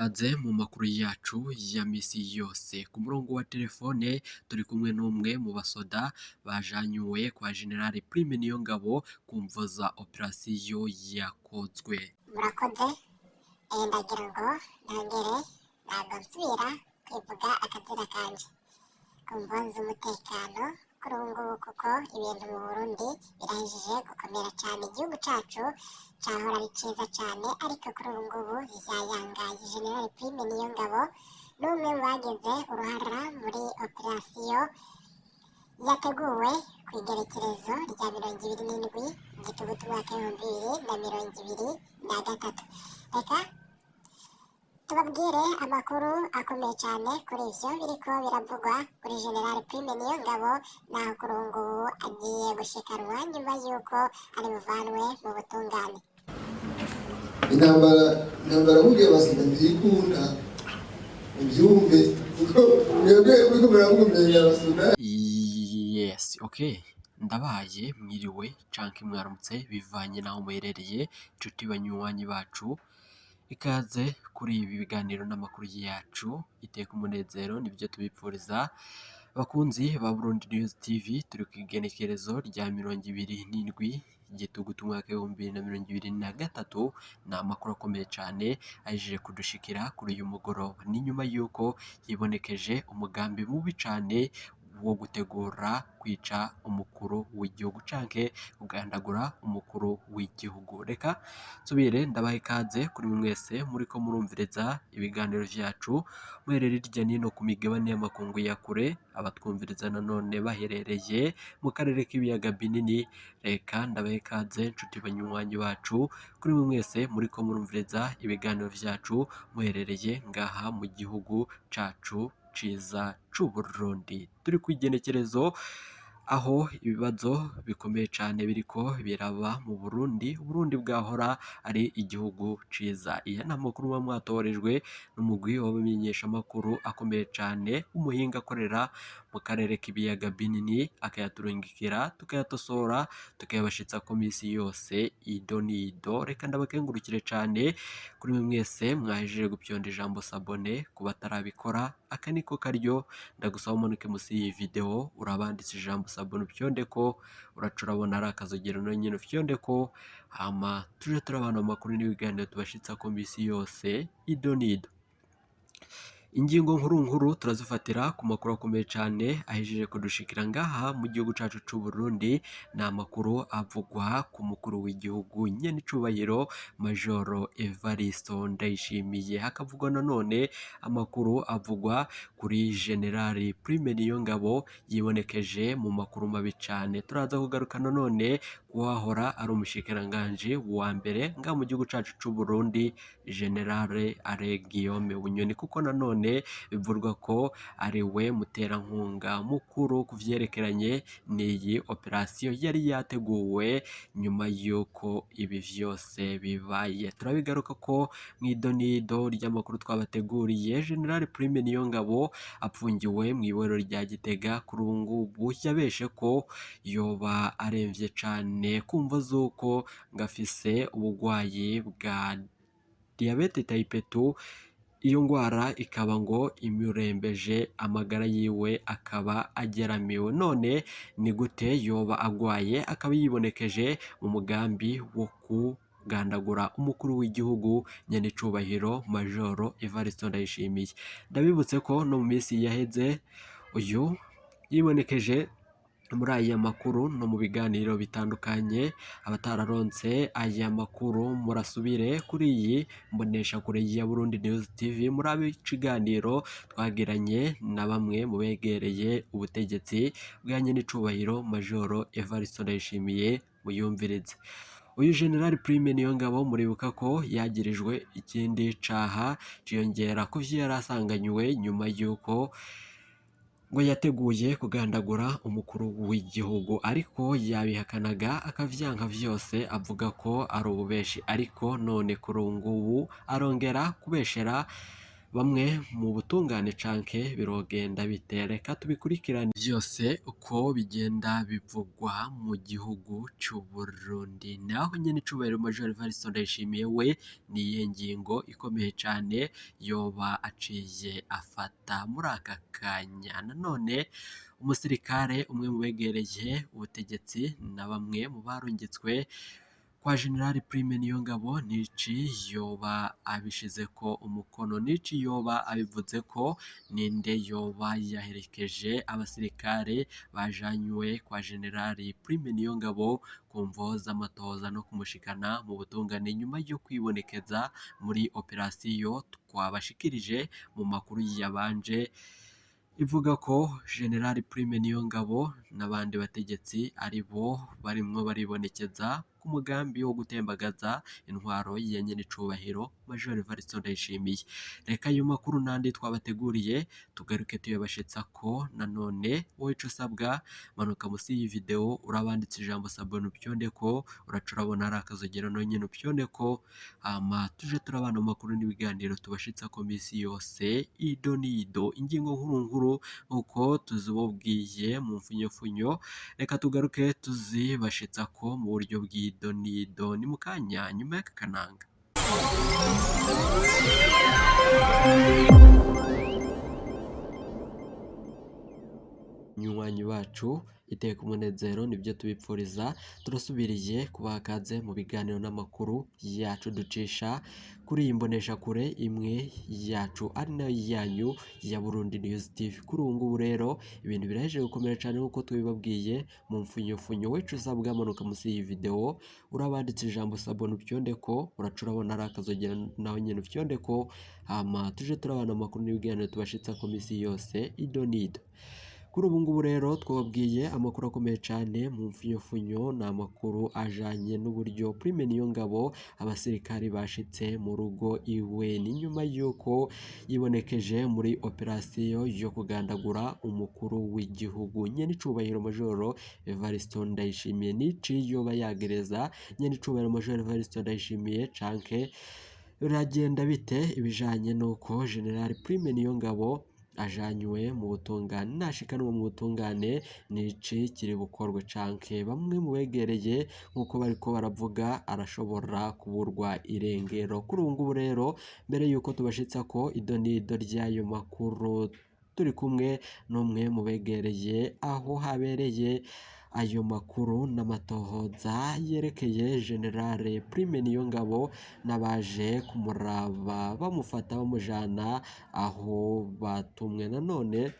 ikaze mu makuru yacu ya misi yose ku murongo wa telefone turi kumwe n'umwe mu basoda bajanywe kwa General Prime Niyongabo kumvo za operasiyo yakozwe. Murakoze ndagira ngo ntangere ntabwo nsubira kwivuga akazina kanje ku mvo z'umutekano kuri ubu ngubu kuko ibintu mu Burundi birahejije gukomera cyane. Igihugu cyacu cyahora ari cyiza cyane, ariko kuri ubu ngubu vyayangaye. General Prime Niyongabo n'umwe mu bagize uruhara muri operasiyo yateguwe ku igerekerezo rya 27 Gitugutu umwaka w'2023. Reka tubabwire amakuru akomeye cyane kuri ivyo biriko biravugwa kuri General Prime Niyongabo, naho kuri ubu ngubu agiye gushikanwa nyuma y'uko ari buvanwe mu butungane. intambara burya basiga ntikunda ubyumve kuko mwebwe uriko muramwumenya abasuna. Yes, okay. Ndabaye mwiriwe canke mwaramutse bivanye naho muherereye inshuti banywanyi bacu. Ikaze kuri ibi biganiro n'amakuru yacu iteka umunezero nibyo tubipfuriza bakunzi ba Burundi News TV. Turi ku igenekerezo rya 27 Gitugutu umwaka w'2023. ni amakuru akomeye cyane aje kudushikira kuri uyu mugoroba, ni nyuma y'uko yibonekeje umugambi mubi cyane wo gutegura kwica umukuru w'igihugu canke kugandagura umukuru w'igihugu. Reka nsubire ndabaha ikaze kuri mwese muriko murumviriza ibiganiro vyacu muherereye irya nino ku migabane y'amakungu ya kure, abatwumviriza nanone baherereye mu karere k'ibiyaga binini. Reka ndabaha ikaze nshuti banywanyi bacu kuri mwese muriko murumviriza ibiganiro vyacu muherereye ngaha mu gihugu cacu ciza c'u Burundi. Turi ku igenekerezo aho ibibazo bikomeye cyane biriko biraba mu Burundi. Burundi bwahora ari igihugu ciza. Iya ni amakuru muba mwatorejwe n'umugwi w'abamenyesha amakuru akomeye cyane umuhinga akorera mu karere k'ibiyaga binini, akayaturungikira tukayatosora tukayabashitsa ko misi yose ido nido. Reka ndabakengurukire cyane kuri mwese mwahejeje gupyonda ijambo sabone ku batarabikora. Aka niko karyo ndagusaba umanuke musi y'iyi video urabanditse ijambo sabone upyonde ko uracurabona ari akazogero no nyine upyonde ko, hama tuje turabana amakuru n'ibiganiro tubashitsa ko misi yose ido nido. Ingingo nkuru turazifatira ku makuru akomeye cyane ahejeje kudushikira ngaha mu gihugu cacu c'u Burundi. Ni amakuru avugwa ku mukuru w'igihugu nyene icubahiro Majoro Evaristo Ndayishimiye. Hakavugwa nanone amakuru avugwa kuri General Prime Niyongabo yibonekeje mu makuru mabi cyane. Turaza kugaruka nanone kuwahora ari umushikiranganje wa mbere ngaha mu gihugu cacu c'u Burundi, General Guillaume Bunyoni, kuko nanone bivurwa ko ari we muterankunga mukuru ku vyerekeranye n'iyi operasiyo yari yateguwe nyuma y'uko ibi vyose bibaye. Turabigaruka ko mw'idonido ry'amakuru twabateguriye. General Prime Niyongabo apfungiwe mw'iborero rya Gitega kuri ubu ngubu yabeshe ko yoba aremvye cane kumva z'uko ngafise ubugwayi bwa diabete type 2. Iyo ngwara ikaba ngo imurembeje amagara yiwe akaba ageramiwe. None ni gute yoba agwaye akaba yibonekeje mu mugambi wo kugandagura umukuru w'igihugu nyene icubahiro Majoro Evaristo Ndayishimiye. Ndabibutse ko no mu minsi yaheze uyu yibonekeje muri aya makuru no mu biganiro bitandukanye. Abatararonse aya makuru murasubire kuri iyi mbonesha kure ya Burundi News TV muri ikiganiro twagiranye na bamwe mu begereye ubutegetsi bwanye n'icubahiro Majoro Evaristo Ndayishimiye muyumvirize. Uyu General Prime Niyongabo muribuka ko yagirijwe ikindi caha ciyongera ku vyo yari asanganywe nyuma y'uko ngo yateguye kugandagura umukuru w'igihugu, ariko yabihakanaga akavyanka vyose avuga ko ari ububeshi. Ariko none kuri ubu ngubu arongera kubeshera bamwe mu butungane canke birogenda bite? Reka tubikurikirane vyose uko bigenda bivugwa mu gihugu c'u Burundi. Naho nyene icubahiro Major Evariste Ndayishimiye we niyihe ngingo ikomeye cane yoba aciye afata muri aka kanya? Nanone umusirikare umwe mu begereye ubutegetsi na bamwe mu barungitswe kwa General Prime Niyongabo nici yoba abishizeko umukono, nici yoba abivuze ko, ninde yoba yaherekeje abasirikare bajanywe kwa General Prime Niyongabo ku mvo z'amatohoza no kumushikana mu butungane nyuma yo kwibonekeza muri operasiyo twabashikirije mu makuru yabanje ivuga ko General Prime Niyongabo n'abandi bategetsi ari bo barimwo baribonekeza ku mugambi wo gutembagaza intwaro ya nyen'icubahiro Major Evariste Ndayishimiye. Reka ayo makuru n'andi twabateguriye tugaruke tuyabashitsako. Nanone wowe ico usabwa manuka musi y'iyi video urabanditse ijambo sabone upyondeko, uraca urabona hari akazogera naho nyene upyondeko, hama tuje turabana mu makuru n'ibiganiro tubashitsako misi yose ido n'ido, ingingo nkuru nkuru uko tuzibabwiye mu mfunyofunyo. Reka tugaruke tuzibashitsako mu buryo bw'ido n'ido, ni mu kanya nyuma y'aka kananga. Nywanyi bacu iteka umunezero nibyo tubipfuriza, turasubiriye kubaha kaze mu biganiro n'amakuru yacu ducisha kuri iyi mbonesha kure imwe yacu ari nayo yanyu ya Burundi News TV. Kuri ubu ngubu rero ibintu biraheje gukomera cyane nk'uko tubibabwiye mu mfunyofunyo. Wecu usabwa manuka musi y'iyi video urabanditse ijambo sabone upyondeko, uraca urabona ari akazogera naho nyene upyondeko, hama tuje turabana amakuru n'ibiganiro tubashitsako misi yose ido n'ido. Kuri ubu ngubu rero twababwiye amakuru akomeye cyane mu mfunyofunyo, ni amakuru ajanye n'uburyo Prime Niyongabo abasirikari bashitse mu rugo iwe, ni nyuma yuko yibonekeje muri operasiyo yo kugandagura umukuru w'igihugu nyen'icubahiro Major Evariste Ndayishimiye. Nici yoba yagereza nyen'icubahiro Major Evariste Ndayishimiye canke biragenda bite ibijanye nuko General Prime Niyongabo ajanywe mu butungane? Nashikanwa mu butungane nici kiri bukorwe canke bamwe mu begereye nk'uko bariko baravuga arashobora kuburwa irengero? Kuri ubu ngubu rero mbere yuko tubashitsako ido n'ido ry'ayo makuru, turi kumwe n'umwe mu begereye aho habereye ayo makuru n'amatohoza yerekeye General Prime Niyongabo n'abaje kumuraba bamufata bamujana aho batumwe. Nanone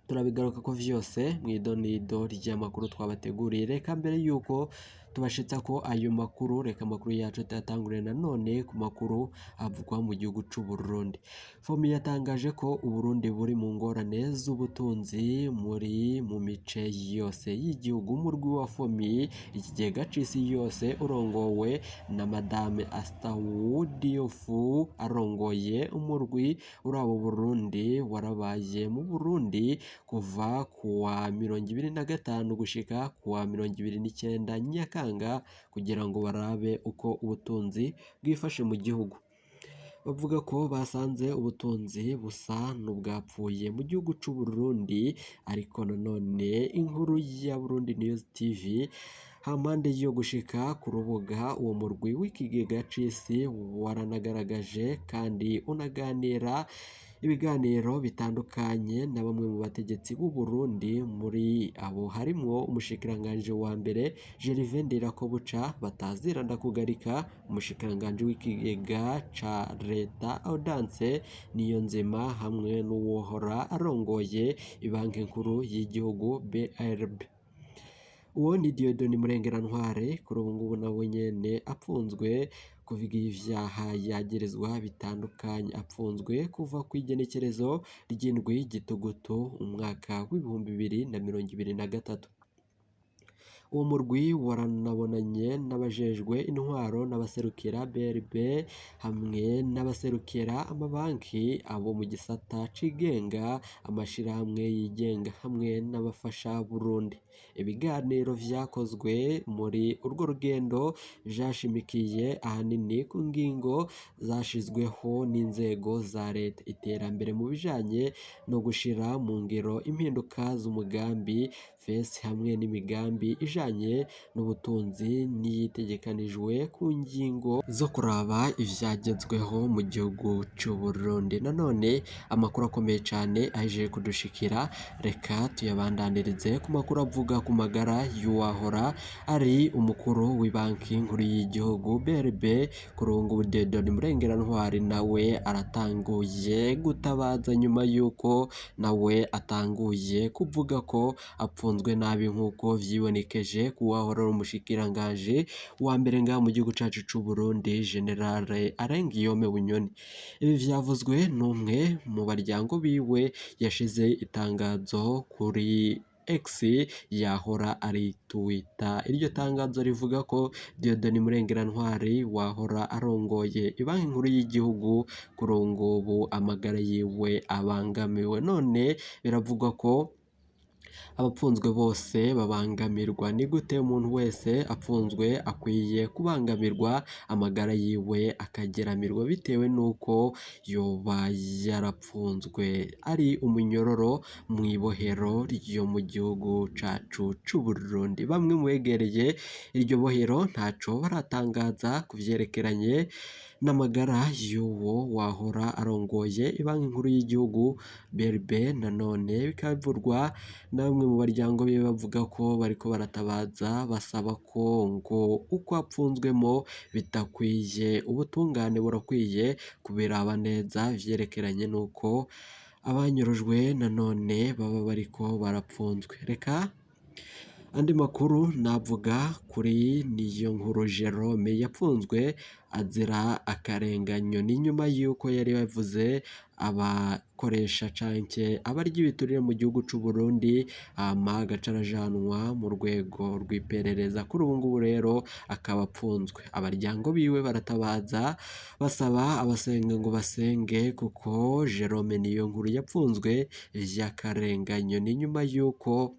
turabigaruka ko vyose mw'idonido ry'amakuru twabateguriye. Reka mbere yuko tubashitsa ko ayo makuru, reka amakuru yacu tuyatangurire nanone ku makuru avugwa mu gihugu c'u Burundi. FOMI yatangaje ko Uburundi buri mu ngorane z'ubutunzi mu mice yose y'igihugu. Umurwi wa FOMI, ikigega c'isi yose urongowe na Madame Astawu Diofu arongoye umurwi urabo Burundi, warabaye mu Burundi kuva kuwa 25 gushika kuwa 29 Nyakanga kugira ngo barabe uko ubutunzi bwifashe mu gihugu. Bavuga ko basanze ubutunzi busa n'ubwapfuye mu gihugu c'u Burundi, ariko nanone inkuru ya Burundi News TV hampande yo gushika ku rubuga uwo murwi w'ikigega c'isi waranagaragaje kandi unaganira ibiganiro bitandukanye na bamwe mu bategetsi b'u Burundi. Muri abo harimwo umushikiranganje wa mbere Gervais Ndirakobuca batazira ndakugarika, umushikiranganje w'ikigega ca leta Audace Niyonzima hamwe n'uwohora arongoye ibanki nkuru y'igihugu BRB. Uwo ni Dieudonné Murengerantware, kuri ubu ngubu nawe nyene apfunzwe kuvuga ivyaha yagirizwa bitandukanye, apfunzwe kuva kw'igenekerezo ry'indwi gitugutu umwaka w'2023. uwo murwi waranabonanye n'abajejwe intwaro n'abaserukira BRB hamwe n'abaserukira amabanki abo mu gisata cigenga amashirahamwe yigenga hamwe n'abafasha Burundi. Ibiganiro vyakozwe muri urwo rugendo vyashimikiye ahanini ku ngingo zashizweho n'inzego za leta, iterambere mu bijanye no gushira mu ngiro impinduka z'umugambi FES hamwe n'imigambi ijanye n'ubutunzi n'iyitegekanijwe ku ngingo zo kuraba ivyagezweho mu gihugu c'u Burundi. Nanone amakuru akomeye cane aje kudushikira, reka tuyabandanirize ku makuru avuga ku magara y'uwahora ari umukuru w'ibanki nkuru y'igihugu BRB Kurungu Dieudonné Murengerantwari, nawe aratanguye gutabaza nyuma y'uko nawe atanguye kuvuga ko apfunzwe nabi nk'uko vyibonekeje ku wahora umushikiranganji wa mbere ngaha mu gihugu cacu c'u Burundi Generale Arengiyome Bunyoni. Ibi vyavuzwe n'umwe mu baryango biwe yashize itangazo kuri X yahora ari Twitter. Iryo tangazo rivuga ko Dieudonné Murengerantwari wahora arongoye ibanki nkuru y'igihugu kuri ubu amagara yiwe abangamiwe. None biravugwa ko abapfunzwe bose babangamirwa. Ni gute umuntu wese apfunzwe akwiye kubangamirwa amagara yiwe akageramirwa bitewe n'uko yoba yarapfunzwe ari umunyororo mu ibohero ryo mu gihugu cacu c'u Burundi? Bamwe mu begereye iryo bohero ntaco baratangaza ku vyerekeranye n'amagara y'uwo wahora arongoye ibanki nkuru y'igihugu BRB. Nanone bikaba bivurwa na bamwe mu baryango biwe bavuga ko bariko baratabaza basaba ko ngo uko apfunzwemo bitakwiye, ubutungane burakwiye kubiraba neza vyerekeranye n'uko abanyorojwe nanone baba bariko barapfunzwe. Reka andi makuru navuga kuri Niyonkuru Jerome yapfunzwe azira akarenganyo. Ni nyuma y'uko yari yavuze abakoresha canke abarya ibiturire mu gihugu c'u Burundi hama agaca arajanwa mu rwego rw'iperereza. Kuri ubu ngubu rero akaba apfunzwe. Abaryango biwe baratabaza basaba abasenga ngo basenge kuko Jerome Niyonkuru yapfunzwe vy'akarenganyo. Ni nyuma y'uko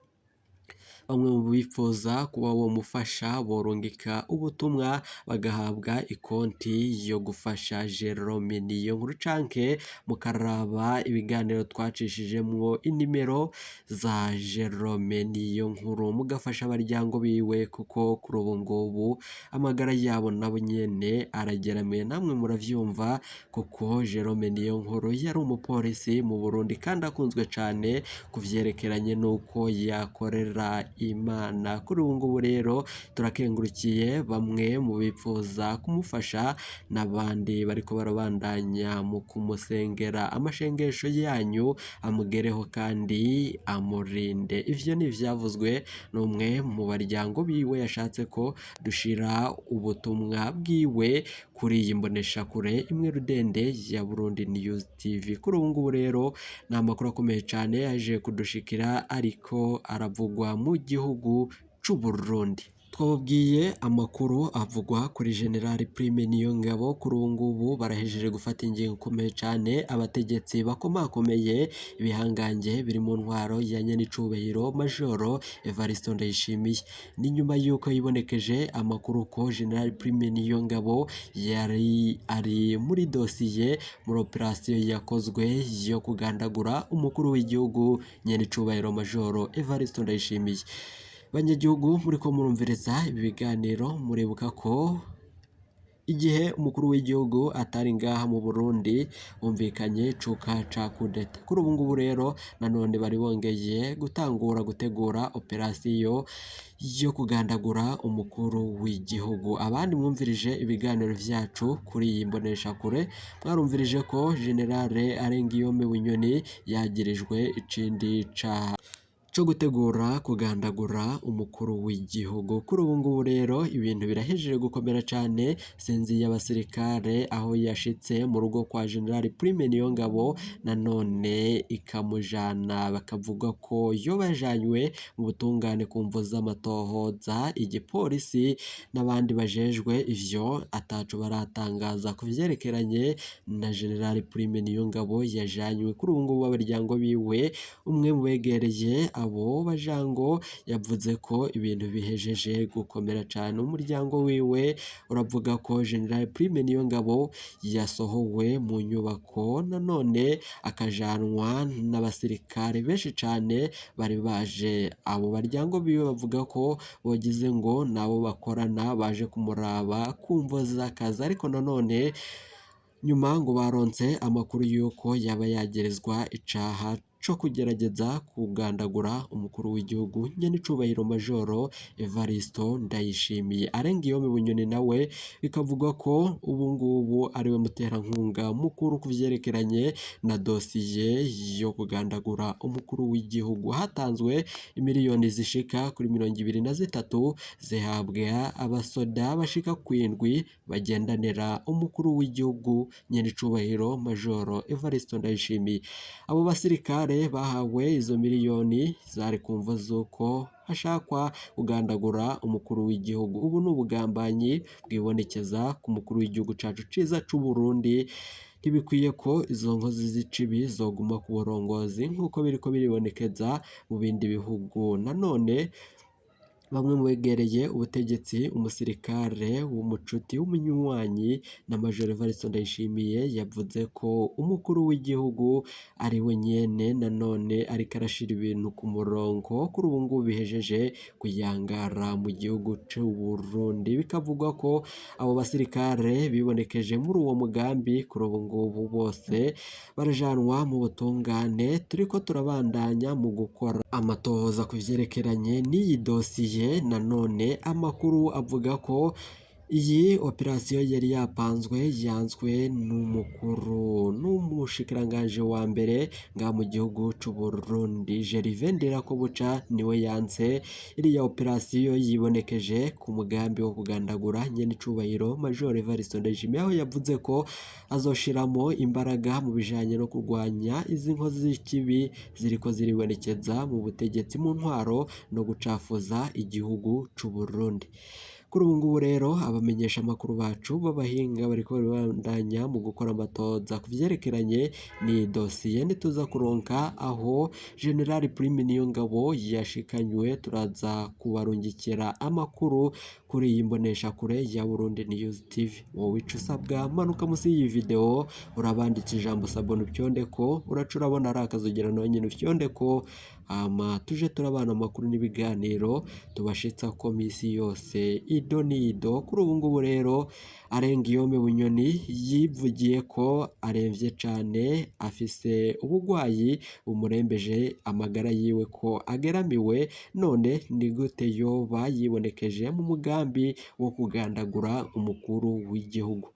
bamwe mu bifuza kuba bomufasha borungika ubutumwa bagahabwa ikonti yo gufasha Jerome Niyonkuru canke mukaraba ibiganiro twacishijemwo inimero za Jerome Niyonkuru mugafasha abaryango biwe kuko kuri ubu ngubu amagara yabo nabo nyene arageramiye. Namwe muravyumva kuko Jerome Niyonkuru yari umupolisi mu Burundi kandi akunzwe cane ku vyerekeranye n'uko yakorera Imana. Kuri ubu ngubu rero turakengurukiye bamwe mu bifuza kumufasha n'abandi bariko barabandanya mu kumusengera. Amashengesho yanyu amugereho kandi amurinde. Ivyo ni ivyavuzwe n'umwe mu baryango biwe yashatse ko dushira ubutumwa bwiwe kuri iyi mboneshakure imwe rudende ya Burundi News TV. Kuri ubu ngubu rero ni amakuru akomeye cane yaje kudushikira ariko aravugwa mu gihugu c'u Burundi. Twababwiye amakuru avugwa kuri General Prime Niyongabo. Kuri ubu ngubu barahejeje gufata ingingo ikomeye cane. Abategetsi bakomakomeye ibihangange biri mu ntwaro ya nyenicubahiro Majoro Evariste Ndayishimiye. Ni nyuma y'uko yibonekeje amakuru ko General Prime Niyongabo yari ari muri dosiye muri operasiyo yakozwe yo kugandagura umukuru w'igihugu nyenicubahiro Majoro Evariste Ndayishimiye. Banyagihugu muriko murumviriza ibi biganiro muribuka ko igihe umukuru w'igihugu atari ngaha mu Burundi humvikanye cuka ca kudeta. Kuri ubu ngubu rero nanone bari bongeye gutegura operasiyo yo kugandagura umukuru w'igihugu. Abandi mwumvirije ibiganiro vyacu kuri iyi mboneshakure mwarumvirije ko Generale Arengiyome Bunyoni yagirijwe ikindi ca cyo gutegura kugandagura umukuru w'igihugu. Kuri ubu ngubu rero ibintu birahejeje gukomera cyane, sinzi y'abasirikare aho yashitse mu rugo kwa General Prime Niyongabo, nanone ikamujana bakavuga ko yo bajanywe mu butungane ku mvo z'amatohoza. Igipolisi n'abandi bajejwe ivyo ataco baratangaza ku vyerekeranye na General Prime Niyongabo yajanywe. Kuri ubu ngubu abaryango biwe, umwe mu begereye abo bajango yavuze ko ibintu bihejeje gukomera cyane. Umuryango wiwe uravuga ko General Prime Niyongabo yasohowe mu nyubako, nanone akajanwa n'abasirikare benshi cyane bari baje. Abo baryango biwe bavuga ko bogize ngo nabo bakorana baje kumuraba kumvo z'akazi, ariko nanone nyuma ngo baronse amakuru y'uko yaba yagerezwa icaha co kugerageza kugandagura umukuru w'igihugu nyenicubahiro Majoro Evaristo Ndayishimiye. Arengiyome Bunyoni nawe bikavuga ko ubu ngubu ariwe muterankunga mukuru ku vyerekeranye na dosiye yo kugandagura umukuru w'igihugu. Hatanzwe imiliyoni zishika kuri 23 zihabwa abasoda bashika kwindwi bagendanira umukuru w'igihugu nyenicubahiro Majoro Evaristo Ndayishimiye. Abo basirikare bahawe izo miliyoni zari kumva zuko hashakwa kugandagura umukuru w'igihugu. Ubu ni ubugambanyi bwibonekeza ku mukuru w'igihugu cacu ciza c'u Burundi. Ntibikwiye ko izo nkozi z'ikibi zoguma ku burongozi nk'uko biriko biribonekeza mu bindi bihugu. Nanone bamwe mu begereye ubutegetsi, umusirikare w'umucuti w'umunywanyi na Major Evaristo Ndayishimiye yavuze ko umukuru w'igihugu ari we nyene nanone ariko arashira ibintu ku murongo. Kuri ubu ngubu bihejeje kuyangara mu gihugu c'u Burundi. Bikavugwa ko abo basirikare bibonekeje muri uwo mugambi kuri ubu ngubu bose barajanwa mu butungane. Turiko turabandanya mu gukora amatohoza ku vyerekeranye n'iyi dosiye. Nanone amakuru avuga ko iyi operasiyo yari yapanzwe yanzwe n'umushikirangaje wa mbere nga mu gihugu c'u Burundi, Gervais Ndirakobuca niwe yanze iriya operasiyo yibonekeje ku mugambi wo kugandagura nyenicubahiro Major Evaristo Ndayishimiye, aho yavuze ko azoshiramo imbaraga mu bijanye no kurwanya izi nkozi z'ikibi ziriko ziribonekeza mu butegetsi, mu ntwaro no gucafuza igihugu c'u Burundi. Kuri ubu ngubu rero abamenyesha amakuru bacu b'abahinga bariko babandanya mu gukora amatoza ku vyerekeranye ni dosiye. Nituza kuronka aho General Prime Niyongabo yashikanywe, turaza kubarungikira amakuru kuri iyi mbonesha kure ya Burundi News TV. Wowe ico usabwa manuka musi y'iyi video urabanditse ijambo sabone upyondeko, uraca urabona ari akazogera nawe nyine upyondeko, hama tuje turabana amakuru n'ibiganiro tubashitsa ko misi yose ido nido. Kuri ubu ngubu rero Arengiyome Bunyoni yivugiye ko aremvye cane, afise ubugwayi bumurembeje amagara yiwe, ko ageramiwe. None ni gute yoba yibonekeje mu mugambi wo kugandagura umukuru w'igihugu?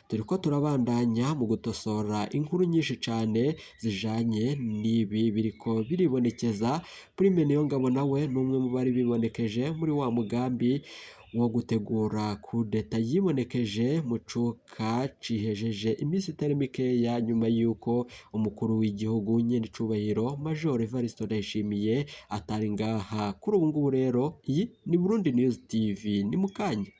Turiko turabandanya mu gutosora inkuru nyinshi cane zijanye n'ibi biriko biribonekeza. Prime Niyongabo nawe n'umwe mu bari bibonekeje muri wa mugambi wo gutegura kudeta yibonekeje mu cuka cihejeje imisi itari mikeya nyuma y'uko umukuru w'igihugu nyenicubahiro Major Evaristo Ndayishimiye atari ngaha. Kuri ubu ngubu rero iyi ni Burundi News TV, ni mukanya.